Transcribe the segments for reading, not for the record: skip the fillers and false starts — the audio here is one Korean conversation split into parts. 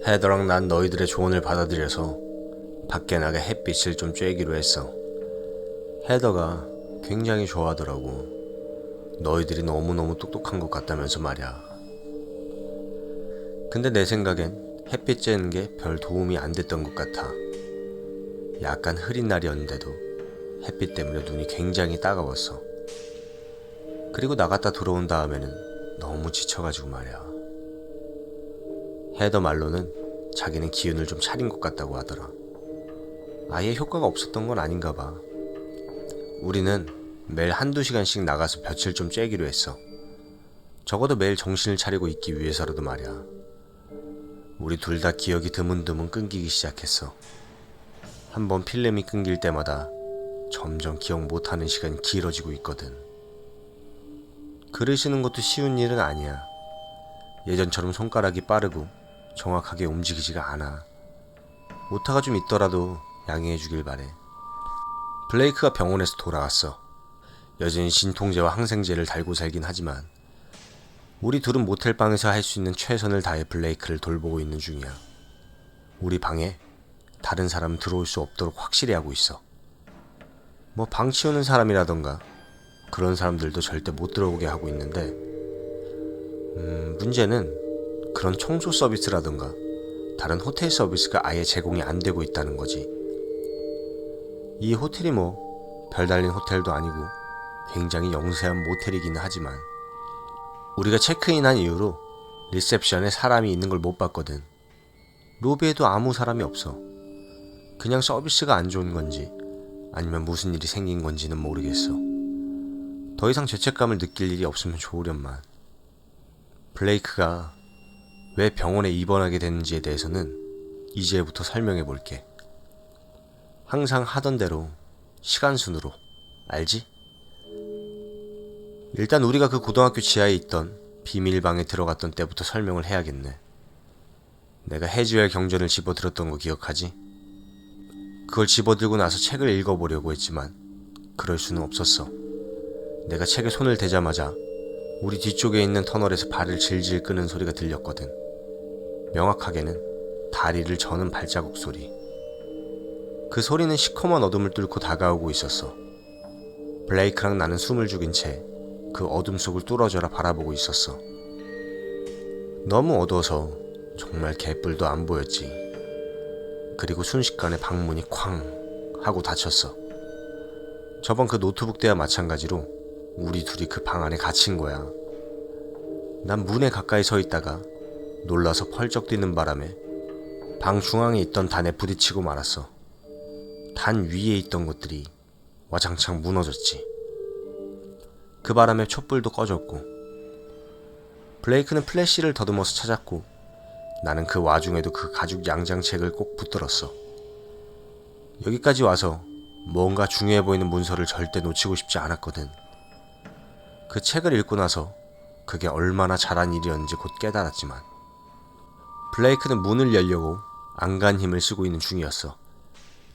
헤더랑 난 너희들의 조언을 받아들여서 밖에 나가 햇빛을 좀 쬐기로 했어. 헤더가 굉장히 좋아하더라고. 너희들이 너무너무 똑똑한 것 같다면서 말이야. 근데 내 생각엔 햇빛 쬐는 게 별 도움이 안 됐던 것 같아. 약간 흐린 날이었는데도 햇빛 때문에 눈이 굉장히 따가웠어. 그리고 나갔다 들어온 다음에는 너무 지쳐가지고 말이야. 헤더 말로는 자기는 기운을 좀 차린 것 같다고 하더라. 아예 효과가 없었던 건 아닌가 봐. 우리는 매일 한두 시간씩 나가서 볕을 좀 쬐기로 했어. 적어도 매일 정신을 차리고 있기 위해서라도 말이야. 우리 둘 다 기억이 드문드문 끊기기 시작했어. 한번 필름이 끊길 때마다 점점 기억 못하는 시간이 길어지고 있거든. 글을 쓰는 것도 쉬운 일은 아니야. 예전처럼 손가락이 빠르고 정확하게 움직이지가 않아. 오타가 좀 있더라도 양해해 주길 바래. 블레이크가 병원에서 돌아왔어. 여전히 진통제와 항생제를 달고 살긴 하지만 우리 둘은 모텔방에서 할 수 있는 최선을 다해 블레이크를 돌보고 있는 중이야. 우리 방에 다른 사람은 들어올 수 없도록 확실히 하고 있어. 뭐 방 치우는 사람이라던가 그런 사람들도 절대 못 들어오게 하고 있는데 문제는 그런 청소 서비스라던가 다른 호텔 서비스가 아예 제공이 안 되고 있다는 거지. 이 호텔이 뭐 별달린 호텔도 아니고 굉장히 영세한 모텔이기는 하지만 우리가 체크인한 이후로 리셉션에 사람이 있는 걸 못 봤거든. 로비에도 아무 사람이 없어. 그냥 서비스가 안 좋은 건지 아니면 무슨 일이 생긴 건지는 모르겠어. 더 이상 죄책감을 느낄 일이 없으면 좋으련만. 블레이크가 왜 병원에 입원하게 됐는지에 대해서는 이제부터 설명해 볼게. 항상 하던 대로 시간 순으로. 알지? 일단 우리가 그 고등학교 지하에 있던 비밀방에 들어갔던 때부터 설명을 해야겠네. 내가 해지웰 경전을 집어들었던 거 기억하지? 그걸 집어들고 나서 책을 읽어보려고 했지만 그럴 수는 없었어. 내가 책에 손을 대자마자 우리 뒤쪽에 있는 터널에서 발을 질질 끄는 소리가 들렸거든. 명확하게는 다리를 저는 발자국 소리. 그 소리는 시커먼 어둠을 뚫고 다가오고 있었어. 블레이크랑 나는 숨을 죽인 채 그 어둠 속을 뚫어져라 바라보고 있었어. 너무 어두워서 정말 개뿔도 안 보였지. 그리고 순식간에 방문이 쾅 하고 닫혔어. 저번 그 노트북 때와 마찬가지로 우리 둘이 그 방 안에 갇힌 거야. 난 문에 가까이 서 있다가 놀라서 펄쩍 뛰는 바람에 방 중앙에 있던 단에 부딪히고 말았어. 단 위에 있던 것들이 와장창 무너졌지. 그 바람에 촛불도 꺼졌고 블레이크는 플래시를 더듬어서 찾았고 나는 그 와중에도 그 가죽 양장책을 꼭 붙들었어. 여기까지 와서 뭔가 중요해 보이는 문서를 절대 놓치고 싶지 않았거든. 그 책을 읽고 나서 그게 얼마나 잘한 일이었는지 곧 깨달았지만 블레이크는 문을 열려고 안간 힘을 쓰고 있는 중이었어.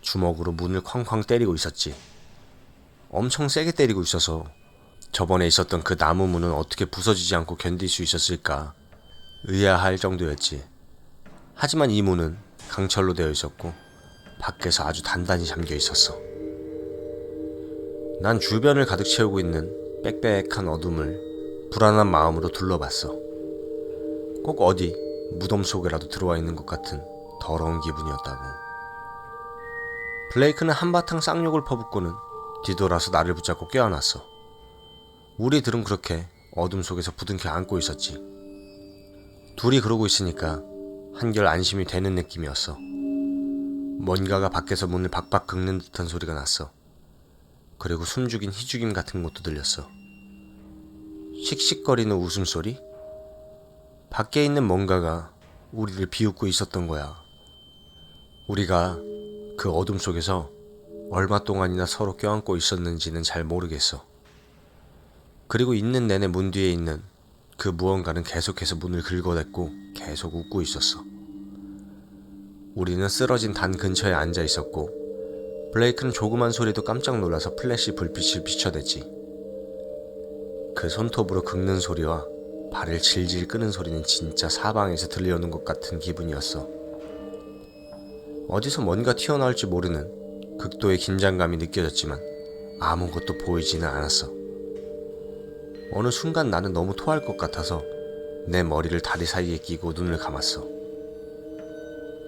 주먹으로 문을 쾅쾅 때리고 있었지. 엄청 세게 때리고 있어서 저번에 있었던 그 나무 문은 어떻게 부서지지 않고 견딜 수 있었을까 의아할 정도였지. 하지만 이 문은 강철로 되어 있었고 밖에서 아주 단단히 잠겨 있었어. 난 주변을 가득 채우고 있는 빽빽한 어둠을 불안한 마음으로 둘러봤어. 꼭 어디 무덤 속에라도 들어와 있는 것 같은 더러운 기분이었다고. 블레이크는 한바탕 쌍욕을 퍼붓고는 뒤돌아서 나를 붙잡고 껴안았어. 우리들은 그렇게 어둠 속에서 부둥켜 안고 있었지. 둘이 그러고 있으니까 한결 안심이 되는 느낌이었어. 뭔가가 밖에서 문을 박박 긁는 듯한 소리가 났어. 그리고 숨죽인 희죽임 같은 것도 들렸어. 씩씩거리는 웃음소리? 밖에 있는 뭔가가 우리를 비웃고 있었던 거야. 우리가 그 어둠 속에서 얼마 동안이나 서로 껴안고 있었는지는 잘 모르겠어. 그리고 있는 내내 문 뒤에 있는 그 무언가는 계속해서 문을 긁어댔고 계속 웃고 있었어. 우리는 쓰러진 단 근처에 앉아 있었고 블레이크는 조그만 소리도 깜짝 놀라서 플래시 불빛을 비춰댔지. 그 손톱으로 긁는 소리와 발을 질질 끄는 소리는 진짜 사방에서 들려오는 것 같은 기분이었어. 어디서 뭔가 튀어나올지 모르는 극도의 긴장감이 느껴졌지만 아무것도 보이지는 않았어. 어느 순간 나는 너무 토할 것 같아서 내 머리를 다리 사이에 끼고 눈을 감았어.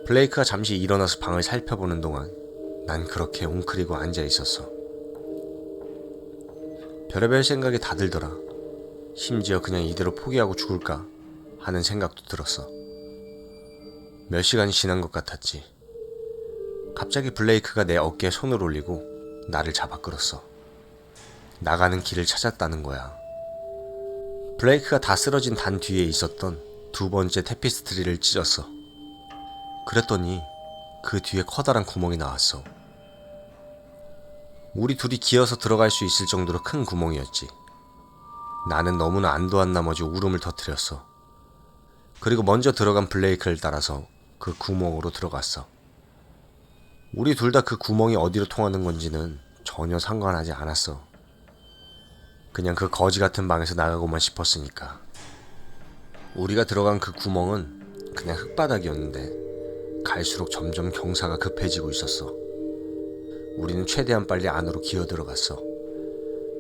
블레이크가 잠시 일어나서 방을 살펴보는 동안 난 그렇게 웅크리고 앉아 있었어. 별의별 생각이 다 들더라. 심지어 그냥 이대로 포기하고 죽을까 하는 생각도 들었어. 몇 시간이 지난 것 같았지. 갑자기 블레이크가 내 어깨에 손을 올리고 나를 잡아 끌었어. 나가는 길을 찾았다는 거야. 블레이크가 다 쓰러진 단 뒤에 있었던 두 번째 테피스트리를 찢었어. 그랬더니 그 뒤에 커다란 구멍이 나왔어. 우리 둘이 기어서 들어갈 수 있을 정도로 큰 구멍이었지. 나는 너무나 안도한 나머지 울음을 터뜨렸어. 그리고 먼저 들어간 블레이크를 따라서 그 구멍으로 들어갔어. 우리 둘 다 그 구멍이 어디로 통하는 건지는 전혀 상관하지 않았어. 그냥 그 거지 같은 방에서 나가고만 싶었으니까. 우리가 들어간 그 구멍은 그냥 흙바닥이었는데 갈수록 점점 경사가 급해지고 있었어. 우리는 최대한 빨리 안으로 기어 들어갔어.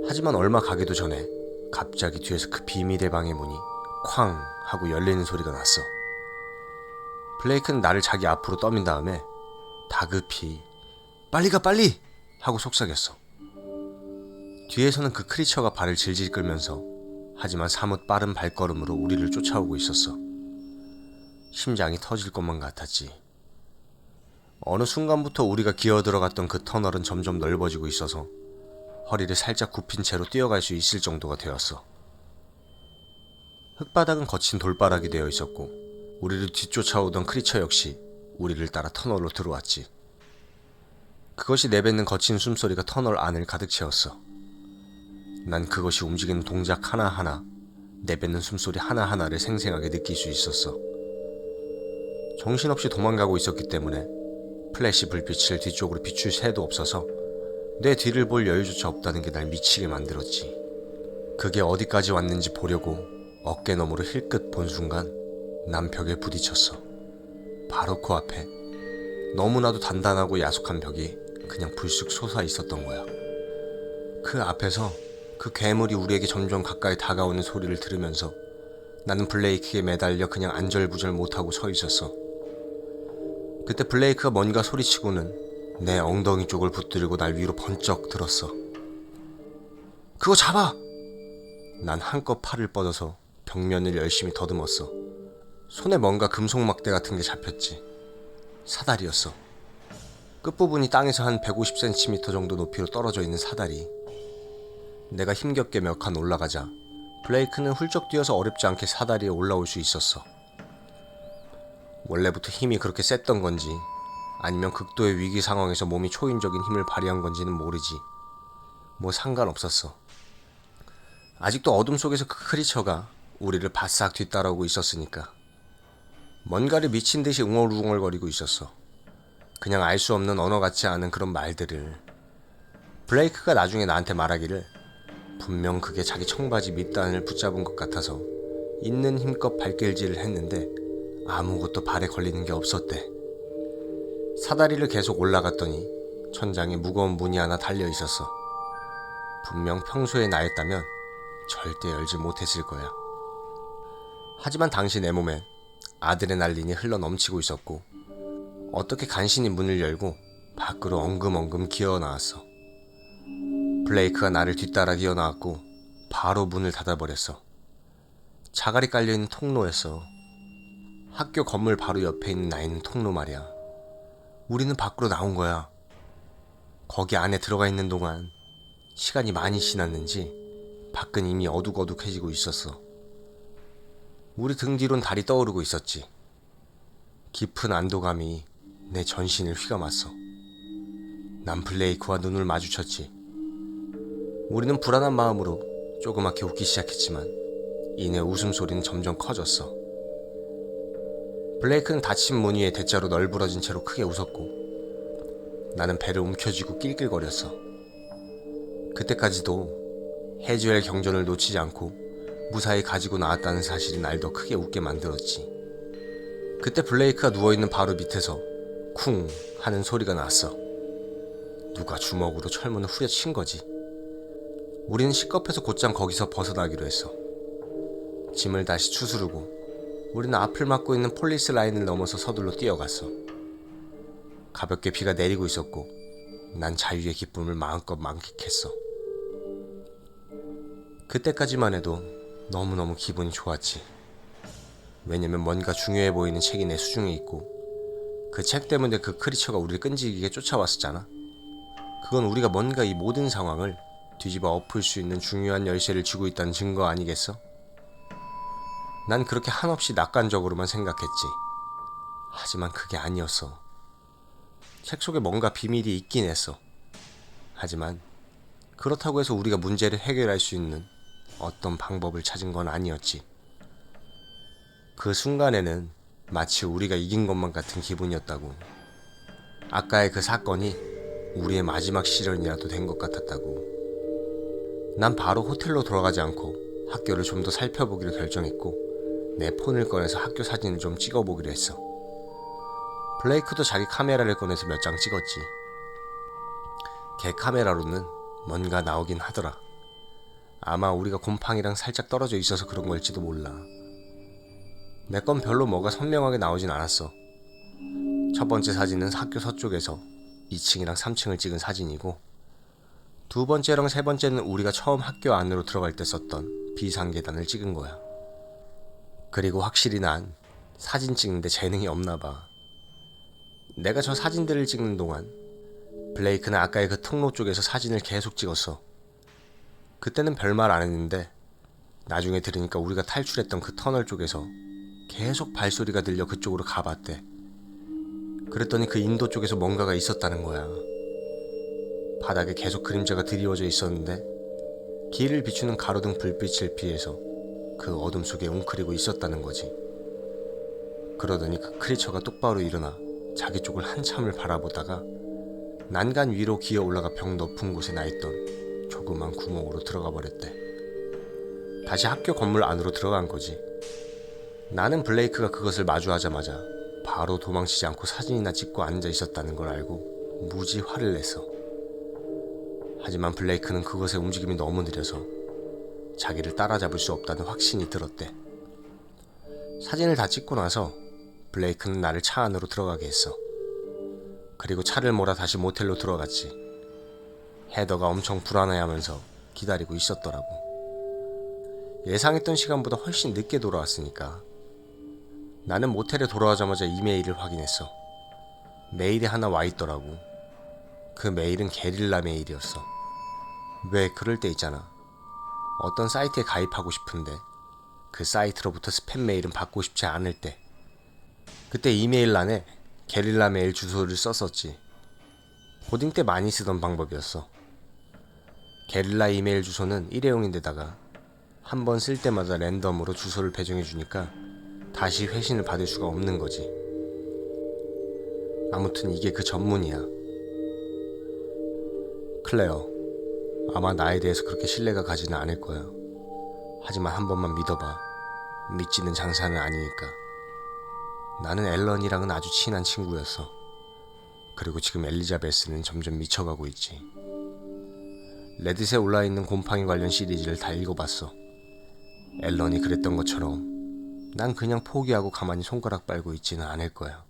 하지만 얼마 가기도 전에 갑자기 뒤에서 그 비밀의 방의 문이 쾅 하고 열리는 소리가 났어. 블레이크는 나를 자기 앞으로 떠민 다음에 다급히 빨리 가 빨리! 하고 속삭였어. 뒤에서는 그 크리처가 발을 질질 끌면서 하지만 사뭇 빠른 발걸음으로 우리를 쫓아오고 있었어. 심장이 터질 것만 같았지. 어느 순간부터 우리가 기어 들어갔던 그 터널은 점점 넓어지고 있어서 허리를 살짝 굽힌 채로 뛰어갈 수 있을 정도가 되었어. 흙바닥은 거친 돌바닥이 되어 있었고 우리를 뒤쫓아오던 크리처 역시 우리를 따라 터널로 들어왔지. 그것이 내뱉는 거친 숨소리가 터널 안을 가득 채웠어. 난 그것이 움직이는 동작 하나하나, 내뱉는 숨소리 하나하나를 생생하게 느낄 수 있었어. 정신없이 도망가고 있었기 때문에 플래시 불빛을 뒤쪽으로 비출 새도 없어서 내 뒤를 볼 여유조차 없다는 게 날 미치게 만들었지. 그게 어디까지 왔는지 보려고 어깨 너머로 힐끗 본 순간 난 벽에 부딪혔어. 바로 코앞에 너무나도 단단하고 야속한 벽이 그냥 불쑥 솟아 있었던 거야. 그 앞에서 그 괴물이 우리에게 점점 가까이 다가오는 소리를 들으면서 나는 블레이크에 매달려 그냥 안절부절 못하고 서 있었어. 그때 블레이크가 뭔가 소리치고는 내 엉덩이 쪽을 붙들고 날 위로 번쩍 들었어. 그거 잡아! 난 한껏 팔을 뻗어서 벽면을 열심히 더듬었어. 손에 뭔가 금속 막대 같은 게 잡혔지. 사다리였어. 끝부분이 땅에서 한 150cm 정도 높이로 떨어져 있는 사다리. 내가 힘겹게 몇 칸 올라가자 블레이크는 훌쩍 뛰어서 어렵지 않게 사다리에 올라올 수 있었어. 원래부터 힘이 그렇게 셌던 건지 아니면 극도의 위기 상황에서 몸이 초인적인 힘을 발휘한 건지는 모르지. 뭐 상관없었어. 아직도 어둠 속에서 그 크리처가 우리를 바싹 뒤따라오고 있었으니까. 뭔가를 미친 듯이 웅얼웅얼거리고 있었어. 그냥 알 수 없는 언어 같지 않은 그런 말들을. 블레이크가 나중에 나한테 말하기를 분명 그게 자기 청바지 밑단을 붙잡은 것 같아서 있는 힘껏 발길질을 했는데 아무것도 발에 걸리는 게 없었대. 사다리를 계속 올라갔더니 천장에 무거운 문이 하나 달려 있었어. 분명 평소에 나였다면 절대 열지 못했을 거야. 하지만 당시 내 몸엔 아드레날린이 흘러 넘치고 있었고 어떻게 간신히 문을 열고 밖으로 엉금엉금 기어 나왔어. 블레이크가 나를 뒤따라 기어 나왔고 바로 문을 닫아버렸어. 자갈이 깔려있는 통로였어. 학교 건물 바로 옆에 있는 나 있는 통로 말이야. 우리는 밖으로 나온 거야. 거기 안에 들어가 있는 동안 시간이 많이 지났는지 밖은 이미 어둑어둑해지고 있었어. 우리 등 뒤론 달이 떠오르고 있었지. 깊은 안도감이 내 전신을 휘감았어. 난 블레이크와 눈을 마주쳤지. 우리는 불안한 마음으로 조그맣게 웃기 시작했지만 이내 웃음소리는 점점 커졌어. 블레이크는 닫힌 문 위에 대자로 널브러진 채로 크게 웃었고 나는 배를 움켜쥐고 낄낄거렸어. 그때까지도 해주엘 경전을 놓치지 않고 무사히 가지고 나왔다는 사실이 날 더 크게 웃게 만들었지. 그때 블레이크가 누워있는 바로 밑에서 쿵 하는 소리가 났어. 누가 주먹으로 철문을 후려친 거지. 우리는 시겁해서 곧장 거기서 벗어나기로 했어. 짐을 다시 추스르고 우리는 앞을 막고 있는 폴리스 라인을 넘어서 서둘러 뛰어갔어. 가볍게 비가 내리고 있었고 난 자유의 기쁨을 마음껏 만끽했어. 그때까지만 해도 너무너무 기분이 좋았지. 왜냐면 뭔가 중요해 보이는 책이 내 수중에 있고 그 책 때문에 그 크리처가 우리를 끈질기게 쫓아왔었잖아. 그건 우리가 뭔가 이 모든 상황을 뒤집어 엎을 수 있는 중요한 열쇠를 쥐고 있다는 증거 아니겠어? 난 그렇게 한없이 낙관적으로만 생각했지. 하지만 그게 아니었어. 책 속에 뭔가 비밀이 있긴 했어. 하지만 그렇다고 해서 우리가 문제를 해결할 수 있는 어떤 방법을 찾은 건 아니었지. 그 순간에는 마치 우리가 이긴 것만 같은 기분이었다고. 아까의 그 사건이 우리의 마지막 시련이라도 된 것 같았다고. 난 바로 호텔로 돌아가지 않고 학교를 좀 더 살펴보기로 결정했고 내 폰을 꺼내서 학교 사진을 좀 찍어보기로 했어. 블레이크도 자기 카메라를 꺼내서 몇 장 찍었지. 걔 카메라로는 뭔가 나오긴 하더라. 아마 우리가 곰팡이랑 살짝 떨어져 있어서 그런 걸지도 몰라. 내 건 별로 뭐가 선명하게 나오진 않았어. 첫 번째 사진은 학교 서쪽에서 2층이랑 3층을 찍은 사진이고 두 번째랑 세 번째는 우리가 처음 학교 안으로 들어갈 때 썼던 비상계단을 찍은 거야. 그리고 확실히 난 사진 찍는데 재능이 없나 봐. 내가 저 사진들을 찍는 동안 블레이크는 아까의 그 통로 쪽에서 사진을 계속 찍었어. 그때는 별말 안 했는데 나중에 들으니까 우리가 탈출했던 그 터널 쪽에서 계속 발소리가 들려 그쪽으로 가봤대. 그랬더니 그 인도 쪽에서 뭔가가 있었다는 거야. 바닥에 계속 그림자가 드리워져 있었는데 길을 비추는 가로등 불빛을 피해서 그 어둠 속에 웅크리고 있었다는 거지. 그러더니 그 크리처가 똑바로 일어나 자기 쪽을 한참을 바라보다가 난간 위로 기어 올라가 벽 높은 곳에 나있던 조그만 구멍으로 들어가 버렸대. 다시 학교 건물 안으로 들어간 거지. 나는 블레이크가 그것을 마주하자마자 바로 도망치지 않고 사진이나 찍고 앉아 있었다는 걸 알고 무지 화를 냈어. 하지만 블레이크는 그것의 움직임이 너무 느려서 자기를 따라잡을 수 없다는 확신이 들었대. 사진을 다 찍고 나서 블레이크는 나를 차 안으로 들어가게 했어. 그리고 차를 몰아 다시 모텔로 들어갔지. 헤더가 엄청 불안해하면서 기다리고 있었더라고. 예상했던 시간보다 훨씬 늦게 돌아왔으니까. 나는 모텔에 돌아오자마자 이메일을 확인했어. 메일이 하나 와 있더라고. 그 메일은 게릴라 메일이었어. 왜 그럴 때 있잖아. 어떤 사이트에 가입하고 싶은데 그 사이트로부터 스팸 메일은 받고 싶지 않을 때. 그때 이메일란에 게릴라 메일 주소를 썼었지. 고딩 때 많이 쓰던 방법이었어. 게릴라 이메일 주소는 일회용인데다가 한 번 쓸 때마다 랜덤으로 주소를 배정해주니까 다시 회신을 받을 수가 없는 거지. 아무튼 이게 그 전문이야. 클레어, 아마 나에 대해서 그렇게 신뢰가 가지는 않을 거야. 하지만 한 번만 믿어봐. 믿지는 장사는 아니니까. 나는 앨런이랑은 아주 친한 친구였어. 그리고 지금 엘리자베스는 점점 미쳐가고 있지. 레딧에 올라있는 곰팡이 관련 시리즈를 다 읽어봤어. 앨런이 그랬던 것처럼 난 그냥 포기하고 가만히 손가락 빨고 있지는 않을 거야.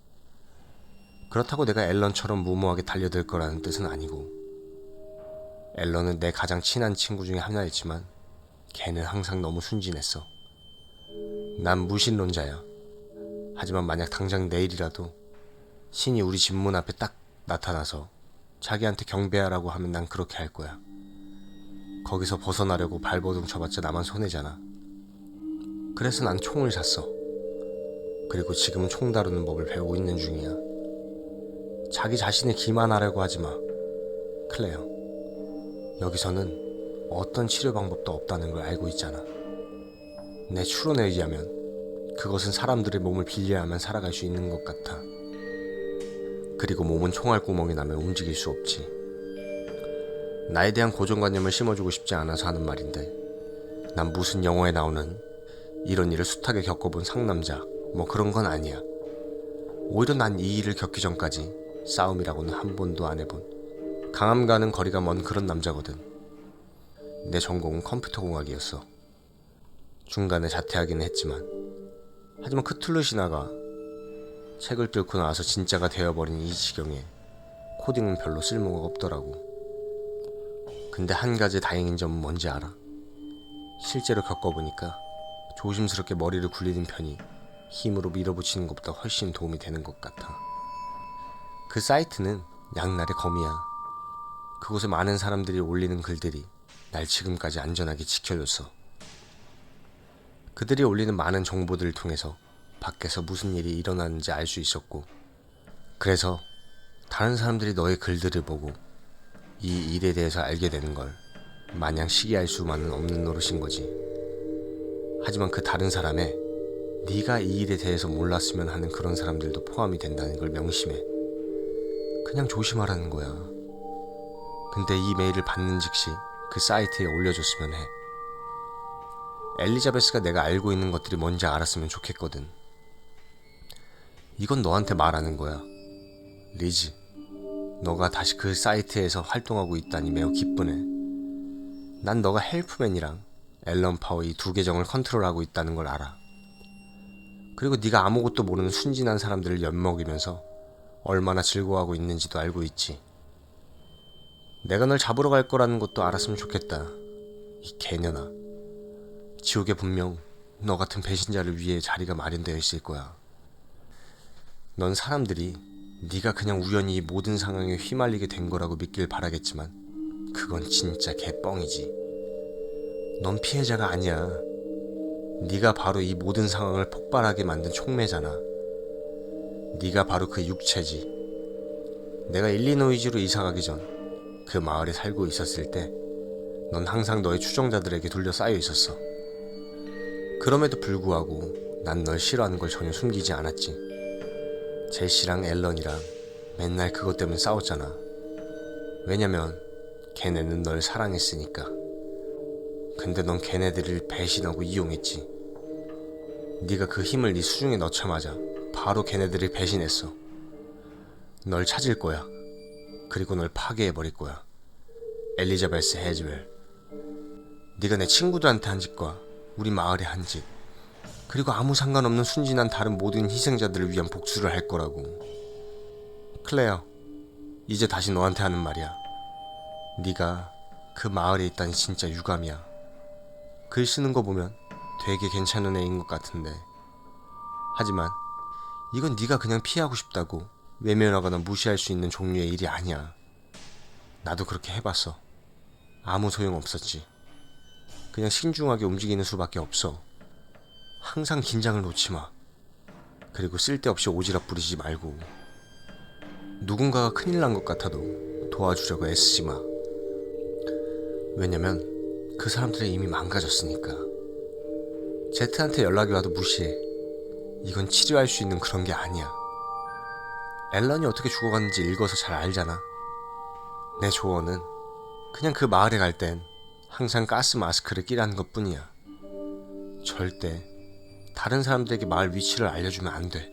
그렇다고 내가 앨런처럼 무모하게 달려들 거라는 뜻은 아니고. 앨런은 내 가장 친한 친구 중에 하나였지만 걔는 항상 너무 순진했어. 난 무신론자야. 하지만 만약 당장 내일이라도 신이 우리 집 문 앞에 딱 나타나서 자기한테 경배하라고 하면 난 그렇게 할 거야. 거기서 벗어나려고 발버둥 쳐봤자 나만 손해잖아. 그래서 난 총을 샀어. 그리고 지금은 총 다루는 법을 배우고 있는 중이야. 자기 자신을 기만하려고 하지 마. 클레어, 여기서는 어떤 치료 방법도 없다는 걸 알고 있잖아. 내 추론에 의하면 그것은 사람들의 몸을 빌려야만 살아갈 수 있는 것 같아. 그리고 몸은 총알 구멍이 나면 움직일 수 없지. 나에 대한 고정관념을 심어주고 싶지 않아서 하는 말인데 난 무슨 영화에 나오는 이런 일을 숱하게 겪어본 상남자 뭐 그런 건 아니야. 오히려 난 이 일을 겪기 전까지 싸움이라고는 한 번도 안 해본 강함과는 거리가 먼 그런 남자거든. 내 전공은 컴퓨터공학이었어. 중간에 자퇴하기는 했지만 하지만 크툴루시나가 책을 뚫고 나와서 진짜가 되어버린 이 지경에 코딩은 별로 쓸모가 없더라고. 근데 한 가지 다행인 점은 뭔지 알아? 실제로 겪어보니까 조심스럽게 머리를 굴리는 편이 힘으로 밀어붙이는 것보다 훨씬 도움이 되는 것 같아. 그 사이트는 양날의 검이야. 그곳에 많은 사람들이 올리는 글들이 날 지금까지 안전하게 지켜줬어. 그들이 올리는 많은 정보들을 통해서 밖에서 무슨 일이 일어나는지 알 수 있었고, 그래서 다른 사람들이 너의 글들을 보고 이 일에 대해서 알게 되는 걸 마냥 시기할 수만은 없는 노릇인 거지. 하지만 그 다른 사람에 네가 이 일에 대해서 몰랐으면 하는 그런 사람들도 포함이 된다는 걸 명심해. 그냥 조심하라는 거야. 근데 이 메일을 받는 즉시 그 사이트에 올려줬으면 해. 엘리자베스가 내가 알고 있는 것들이 뭔지 알았으면 좋겠거든. 이건 너한테 말하는 거야. 리즈, 너가 다시 그 사이트에서 활동하고 있다니 매우 기쁘네. 난 너가 헬프맨이랑 앨런 파워 이 두 계정을 컨트롤하고 있다는 걸 알아. 그리고 네가 아무것도 모르는 순진한 사람들을 엿먹이면서 얼마나 즐거워하고 있는지도 알고 있지. 내가 널 잡으러 갈 거라는 것도 알았으면 좋겠다. 이 개년아. 지옥에 분명 너 같은 배신자를 위해 자리가 마련되어 있을 거야. 넌 사람들이 네가 그냥 우연히 이 모든 상황에 휘말리게 된 거라고 믿길 바라겠지만 그건 진짜 개뻥이지. 넌 피해자가 아니야. 네가 바로 이 모든 상황을 폭발하게 만든 촉매잖아. 네가 바로 그 육체지. 내가 일리노이주로 이사가기 전 그 마을에 살고 있었을 때 넌 항상 너의 추종자들에게 둘러싸여 있었어. 그럼에도 불구하고 난 널 싫어하는 걸 전혀 숨기지 않았지. 제시랑 앨런이랑 맨날 그것 때문에 싸웠잖아. 왜냐면 걔네는 널 사랑했으니까. 근데 넌 걔네들을 배신하고 이용했지. 네가 그 힘을 네 수중에 넣자마자 바로 걔네들을 배신했어. 널 찾을 거야. 그리고 널 파괴해버릴 거야. 엘리자베스 해즈웰. 네가 내 친구들한테 한 짓과 우리 마을에 한 짓, 그리고 아무 상관없는 순진한 다른 모든 희생자들을 위한 복수를 할 거라고. 클레어, 이제 다시 너한테 하는 말이야. 네가 그 마을에 있다니 진짜 유감이야. 글 쓰는 거 보면 되게 괜찮은 애인 것 같은데, 하지만 이건 네가 그냥 피하고 싶다고 외면하거나 무시할 수 있는 종류의 일이 아니야. 나도 그렇게 해봤어. 아무 소용 없었지. 그냥 신중하게 움직이는 수밖에 없어. 항상 긴장을 놓지 마. 그리고 쓸데없이 오지랖 부리지 말고. 누군가가 큰일 난 것 같아도 도와주려고 애쓰지 마. 왜냐면 그 사람들은 이미 망가졌으니까. 제트한테 연락이 와도 무시해. 이건 치료할 수 있는 그런 게 아니야. 앨런이 어떻게 죽어갔는지 읽어서 잘 알잖아. 내 조언은 그냥 그 마을에 갈 땐 항상 가스 마스크를 끼라는 것 뿐이야. 절대 다른 사람들에게 마을 위치를 알려주면 안 돼.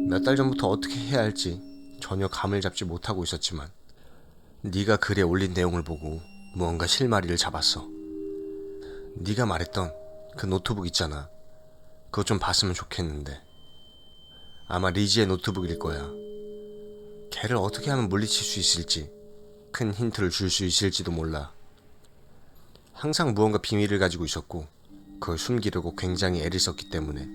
몇 달 전부터 어떻게 해야 할지 전혀 감을 잡지 못하고 있었지만 네가 글에 올린 내용을 보고 무언가 실마리를 잡았어. 네가 말했던 그 노트북 있잖아. 그거 좀 봤으면 좋겠는데. 아마 리지의 노트북일 거야. 걔를 어떻게 하면 물리칠 수 있을지 큰 힌트를 줄 수 있을지도 몰라. 항상 무언가 비밀을 가지고 있었고 그걸 숨기려고 굉장히 애를 썼기 때문에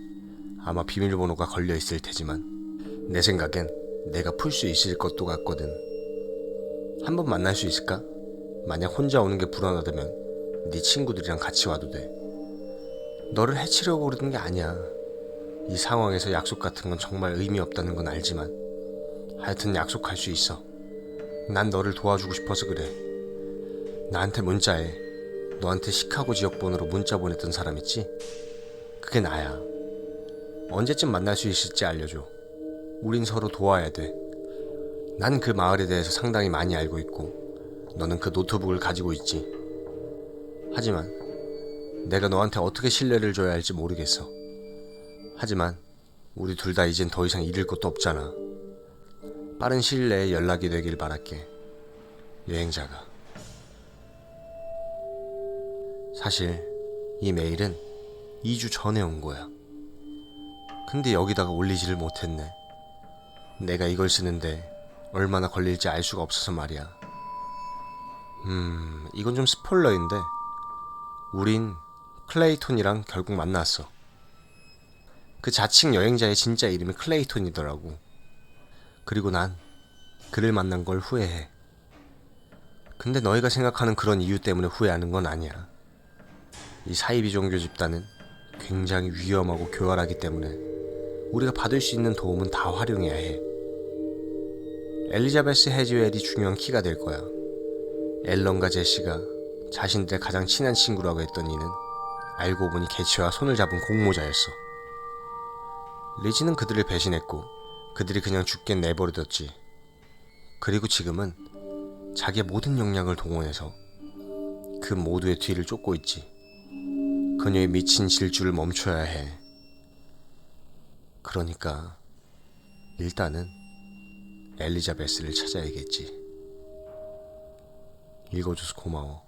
아마 비밀번호가 걸려있을 테지만 내 생각엔 내가 풀 수 있을 것도 같거든. 한번 만날 수 있을까? 만약 혼자 오는 게 불안하다면 네 친구들이랑 같이 와도 돼. 너를 해치려고 그러는 게 아니야. 이 상황에서 약속 같은 건 정말 의미 없다는 건 알지만 하여튼 약속할 수 있어. 난 너를 도와주고 싶어서 그래. 나한테 문자해. 너한테 시카고 지역 번호로 문자 보냈던 사람 있지? 그게 나야. 언제쯤 만날 수 있을지 알려줘. 우린 서로 도와야 돼. 난 그 마을에 대해서 상당히 많이 알고 있고 너는 그 노트북을 가지고 있지. 하지만 내가 너한테 어떻게 신뢰를 줘야 할지 모르겠어. 하지만 우리 둘 다 이젠 더 이상 잃을 것도 없잖아. 빠른 시일 내에 연락이 되길 바랄게. 여행자가. 사실 이 메일은 2주 전에 온 거야. 근데 여기다가 올리지를 못했네. 내가 이걸 쓰는데 얼마나 걸릴지 알 수가 없어서 말이야. 이건 좀 스포일러인데 우린 클레이톤이랑 결국 만났어. 그 자칭 여행자의 진짜 이름이 클레이톤이더라고. 그리고 난 그를 만난 걸 후회해. 근데 너희가 생각하는 그런 이유 때문에 후회하는 건 아니야. 이 사이비 종교 집단은 굉장히 위험하고 교활하기 때문에 우리가 받을 수 있는 도움은 다 활용해야 해. 엘리자베스 해즈웰이 중요한 키가 될 거야. 앨런과 제시가 자신들의 가장 친한 친구라고 했던 이는 알고 보니 개체와 손을 잡은 공모자였어. 리지는 그들을 배신했고 그들이 그냥 죽게 내버려뒀지. 그리고 지금은 자기의 모든 역량을 동원해서 그 모두의 뒤를 쫓고 있지. 그녀의 미친 질주를 멈춰야 해. 그러니까 일단은 엘리자베스를 찾아야겠지. 읽어줘서 고마워.